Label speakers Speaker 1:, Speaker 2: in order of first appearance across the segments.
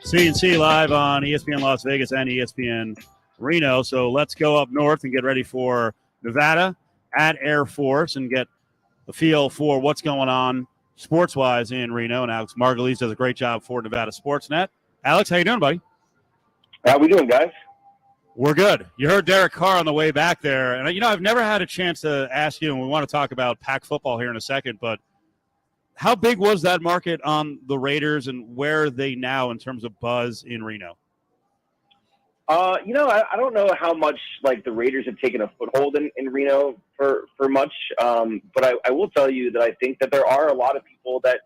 Speaker 1: CNC live on ESPN Las Vegas and ESPN Reno. So let's go up north and get ready for Nevada at Air Force and get a feel for what's going on sports-wise in Reno. And Alex Margulies does a great job for Nevada Sportsnet. Alex, how you doing, buddy?
Speaker 2: How we doing, guys?
Speaker 1: We're good. You heard Derek Carr on the way back there. And, I've never had a chance to ask you, and we want to talk about Pac football here in a second, but how big was that market on the Raiders, and where are they now in terms of buzz in Reno?
Speaker 2: I don't know how much the Raiders have taken a foothold in Reno for much, but I will tell you that I think that there are a lot of people that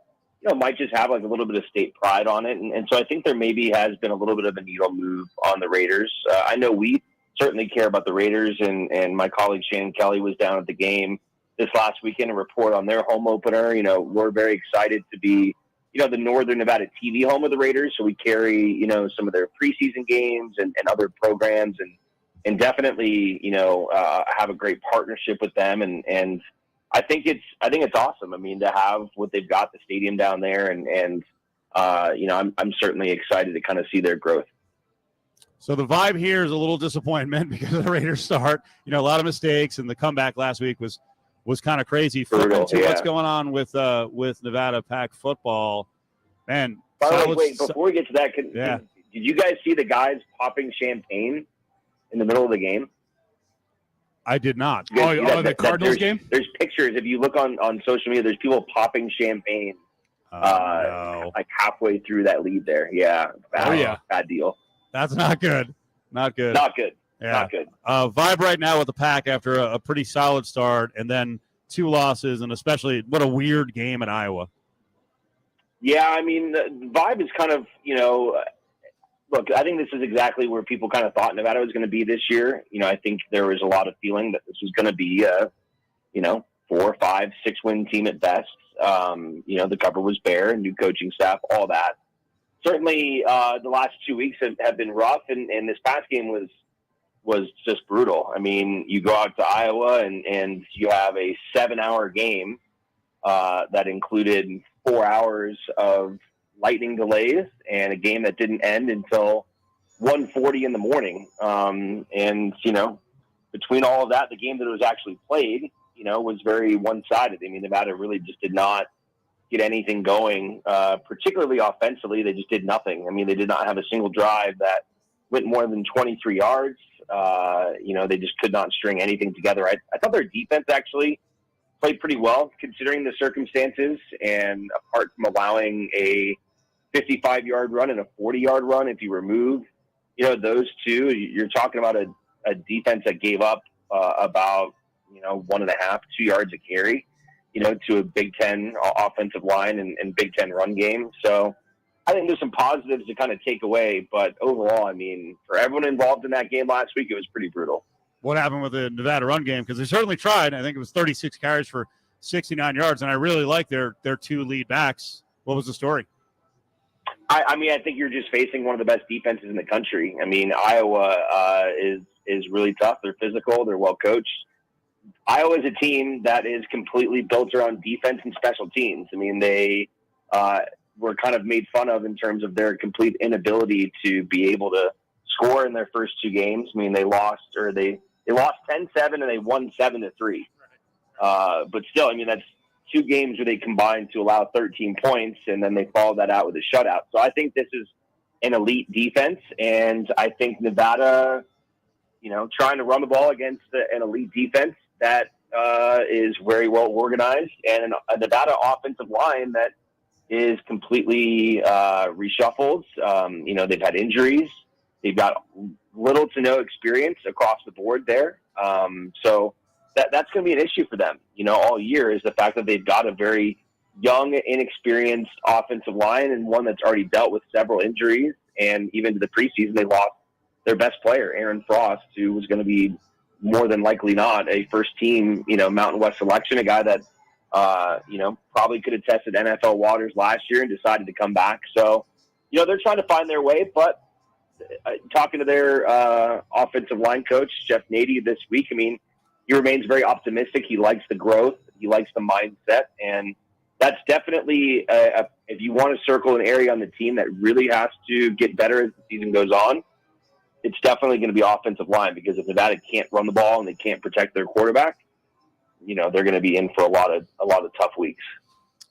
Speaker 2: might just have a little bit of state pride on it, and so I think there maybe has been a little bit of a needle move on the Raiders. I know we certainly care about the Raiders, and my colleague Shannon Kelly was down at the game this last weekend and report on their home opener. We're very excited to be, the Northern Nevada TV home of the Raiders. So we carry, some of their preseason games and other programs and definitely, have a great partnership with them. And I think it's awesome. I mean, to have what they've got, the stadium down there and I'm certainly excited to kind of see their growth.
Speaker 1: So the vibe here is a little disappointment because the Raiders start, a lot of mistakes, and the comeback last week was kind of crazy.
Speaker 2: Brutal,
Speaker 1: what's going on with Nevada Pac football, man.
Speaker 2: By the way, wait, before we get to that, did you guys see the guys popping champagne in the middle of the game?
Speaker 1: I did not.
Speaker 3: The Cardinals game?
Speaker 2: There's pictures. If you look on social media, there's people popping champagne halfway through that lead there. Yeah. Bad deal.
Speaker 1: That's not good. Not good.
Speaker 2: Not good.
Speaker 1: Yeah.
Speaker 2: Not good.
Speaker 1: Vibe right now with the Pac after a pretty solid start and then 2 losses, and especially what a weird game in Iowa.
Speaker 2: Yeah, I mean, the vibe is kind of, look, I think this is exactly where people kind of thought Nevada was going to be this year. I think there was a lot of feeling that this was going to be a, 4, 5, 6-win team at best. The cover was bare, new coaching staff, all that. Certainly the last 2 weeks have been rough, and this past game was just brutal. I mean, you go out to Iowa and you have a 7-hour game that included 4 hours of lightning delays and a game that didn't end until 1:40 in the morning. Between all of that, the game that was actually played, was very one-sided. I mean, Nevada really just did not get anything going, particularly offensively. They just did nothing. I mean, they did not have a single drive that went more than 23 yards. They just could not string anything together. I thought their defense actually played pretty well considering the circumstances, and apart from allowing a 55-yard run and a 40-yard run, if you remove, those two, you're talking about a defense that gave up about, 1.5, 2 yards a carry, to a Big Ten offensive line and Big Ten run game. So I think there's some positives to kind of take away, but overall, I mean, for everyone involved in that game last week, it was pretty brutal.
Speaker 1: What happened with the Nevada run game? Because they certainly tried. I think it was 36 carries for 69 yards, and I really like their 2 lead backs. What was the story?
Speaker 2: I think you're just facing one of the best defenses in the country. I mean, Iowa is really tough. They're physical. They're well coached. Iowa is a team that is completely built around defense and special teams. I mean, they were kind of made fun of in terms of their complete inability to be able to score in their first 2 games. I mean, they lost 10-7 and they won 7-3. But still, I mean, that's 2 games where they combined to allow 13 points, and then they followed that out with a shutout. So I think this is an elite defense, and I think Nevada, trying to run the ball against an elite defense that is very well organized, and a Nevada offensive line that is completely reshuffled. They've had injuries. They've got little to no experience across the board there. So that's going to be an issue for them, all year, is the fact that they've got a very young, inexperienced offensive line and one that's already dealt with several injuries. And even to the preseason, they lost their best player, Aaron Frost, who was going to be more than likely not a first-team, Mountain West selection, a guy that, probably could have tested NFL waters last year and decided to come back. So, they're trying to find their way, but talking to their offensive line coach, Jeff Nady, this week, I mean, he remains very optimistic. He likes the growth. He likes the mindset. And, that's definitely if you want to circle an area on the team that really has to get better as the season goes on, it's definitely going to be offensive line, because if Nevada can't run the ball and they can't protect their quarterback, they're going to be in for a lot of tough weeks.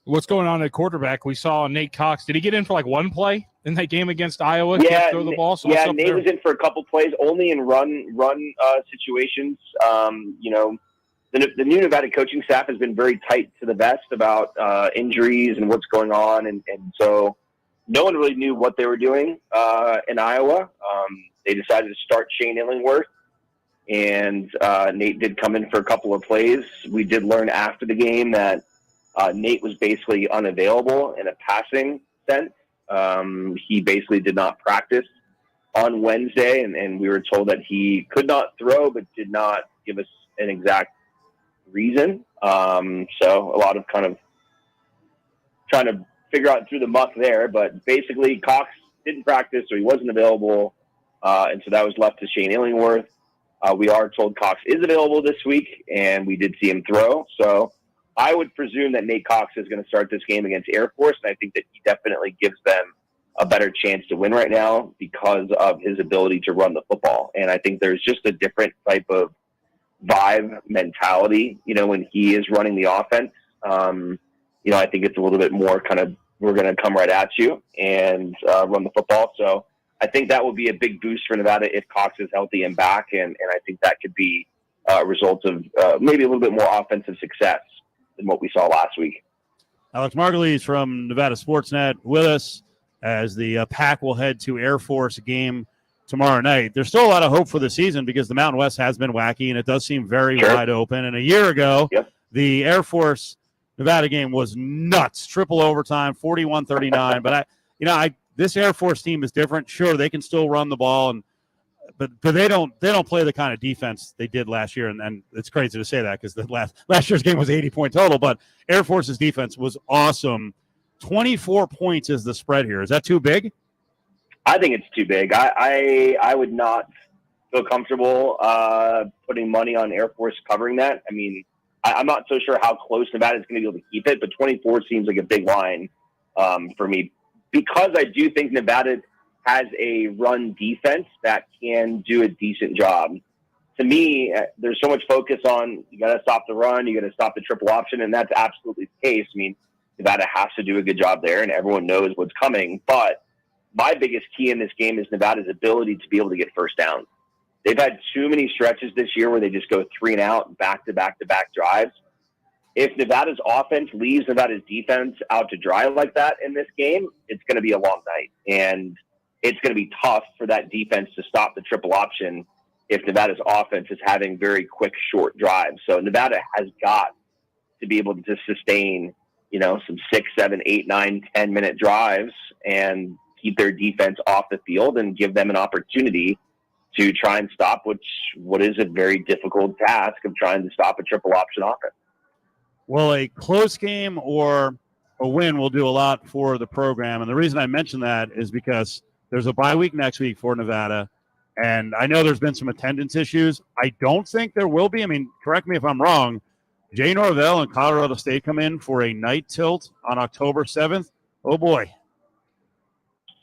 Speaker 3: What's going on at quarterback? We saw Nate Cox. Did he get in for like one play in that game against Iowa?
Speaker 2: Yeah,
Speaker 3: Can't throw the ball. So
Speaker 2: Nate was in for a couple plays, only in run situations. The new Nevada coaching staff has been very tight to the vest about injuries and what's going on, and so no one really knew what they were doing in Iowa. They decided to start Shane Illingworth, and Nate did come in for a couple of plays. We did learn after the game that Nate was basically unavailable in a passing sense. He basically did not practice on Wednesday, and we were told that he could not throw, but did not give us an exact reason. So a lot of kind of trying to figure out through the muck there, but basically Cox didn't practice, so he wasn't available. And so that was left to Shane Illingworth. We are told Cox is available this week, and we did see him throw. So I would presume that Nate Cox is going to start this game against Air Force, and I think that he definitely gives them a better chance to win right now because of his ability to run the football. And I think there's just a different type of vibe mentality, when he is running the offense. I think it's a little bit more kind of, we're going to come right at you and run the football. So I think that will be a big boost for Nevada if Cox is healthy and back. And I think that could be a result of maybe a little bit more offensive success than what we saw last week.
Speaker 1: Alex Margulies from Nevada Sportsnet with us as the Pack will head to Air Force game tomorrow night. There's still a lot of hope for the season because the Mountain West has been wacky, and it does seem very wide open. And a year ago, the Air Force Nevada game was nuts. Triple overtime, 41-39. But this Air Force team is different. Sure, they can still run the ball, but they don't play the kind of defense they did last year. And it's crazy to say that because the last year's game was 80-point total. But Air Force's defense was awesome. 24 points is the spread here. Is that too big?
Speaker 2: I think it's too big. I would not feel comfortable putting money on Air Force covering that. I mean, I'm not so sure how close Nevada is going to be able to keep it, but 24 seems like a big line for me, because I do think Nevada has a run defense that can do a decent job. To me, there's so much focus on you got to stop the run, you got to stop the triple option, and that's absolutely the case. I mean, Nevada has to do a good job there, and everyone knows what's coming. But my biggest key in this game is Nevada's ability to be able to get first down. They've had too many stretches this year where they just go 3 and out, back-to-back drives. If Nevada's offense leaves Nevada's defense out to dry like that in this game, it's going to be a long night. And it's going to be tough for that defense to stop the triple option if Nevada's offense is having very quick, short drives. So Nevada has got to be able to sustain, some 6, 7, 8, 9, 10-minute drives and keep their defense off the field and give them an opportunity to try and stop what is a very difficult task of trying to stop a triple option offense.
Speaker 1: Well, a close game or a win will do a lot for the program. And the reason I mention that is because there's a bye week next week for Nevada. And I know there's been some attendance issues. I don't think there will be. I mean, correct me if I'm wrong. Jay Norvell and Colorado State come in for a night tilt on October 7th. Oh, boy.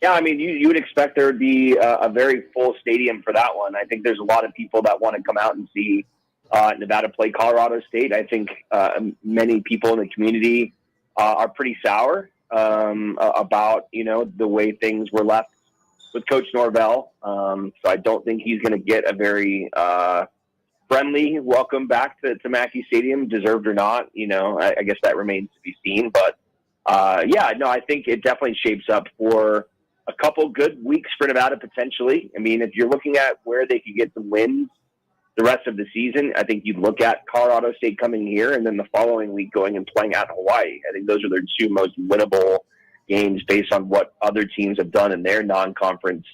Speaker 2: Yeah, I mean, you would expect there would be a very full stadium for that one. I think there's a lot of people that want to come out and see Nevada play Colorado State. I think many people in the community are pretty sour about, the way things were left with Coach Norvell. So I don't think he's going to get a very friendly welcome back to Mackey Stadium, deserved or not. I guess that remains to be seen. But, I think it definitely shapes up for a couple good weeks for Nevada potentially. I mean, if you're looking at where they could get some wins the rest of the season, I think you'd look at Colorado State coming here and then the following week going and playing at Hawaii. I think those are their 2 most winnable games based on what other teams have done in their non-conference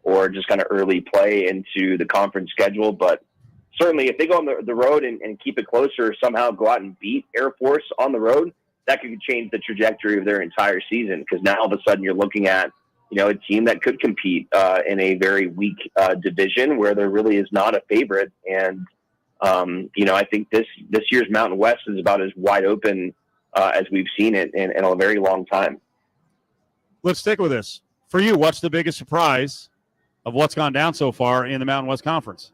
Speaker 2: or just kind of early play into the conference schedule. But certainly if they go on the road and keep it closer or somehow go out and beat Air Force on the road, that could change the trajectory of their entire season, because now all of a sudden you're looking at a team that could compete in a very weak division where there really is not a favorite. And, I think this year's Mountain West is about as wide open as we've seen it in a very long time.
Speaker 1: Let's stick with this. For you, what's the biggest surprise of what's gone down so far in the Mountain West Conference?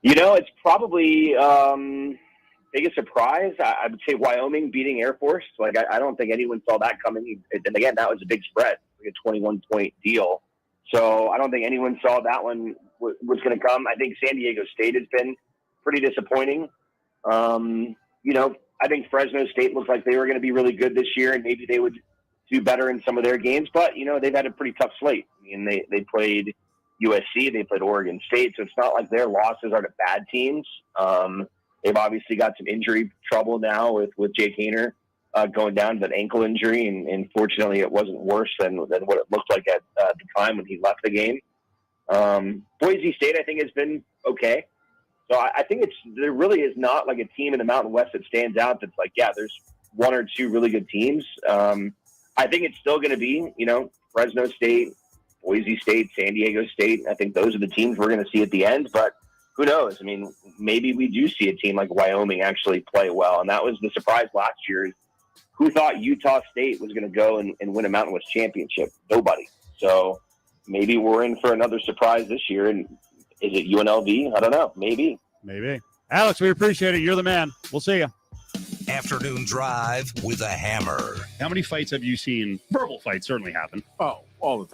Speaker 2: It's probably biggest surprise. I would say Wyoming beating Air Force. Like, I don't think anyone saw that coming. And again, that was a big spread, like a 21-point deal. So I don't think anyone saw that one was going to come. I think San Diego State has been pretty disappointing. I think Fresno State looked like they were going to be really good this year, and maybe they would do better in some of their games. But, they've had a pretty tough slate. I mean, they played USC, they played Oregon State, so it's not like their losses are to bad teams. They've obviously got some injury trouble now with Jake Haener going down with an ankle injury, and fortunately it wasn't worse than what it looked like at the time when he left the game. Boise State, I think, has been okay. So I think there really is not like a team in the Mountain West that stands out that's like, yeah, there's one or two really good teams. I think it's still going to be, Fresno State, Boise State, San Diego State. I think those are the teams we're going to see at the end, but who knows? I mean, maybe we do see a team like Wyoming actually play well. And that was the surprise last year. Who thought Utah State was going to go and win a Mountain West championship? Nobody. So maybe we're in for another surprise this year. And is it UNLV? I don't know. Maybe.
Speaker 1: Alex, we appreciate it. You're the man. We'll see you.
Speaker 4: Afternoon Drive with a Hammer.
Speaker 1: How many fights have you seen? Verbal fights certainly happen.
Speaker 5: Oh, all the time.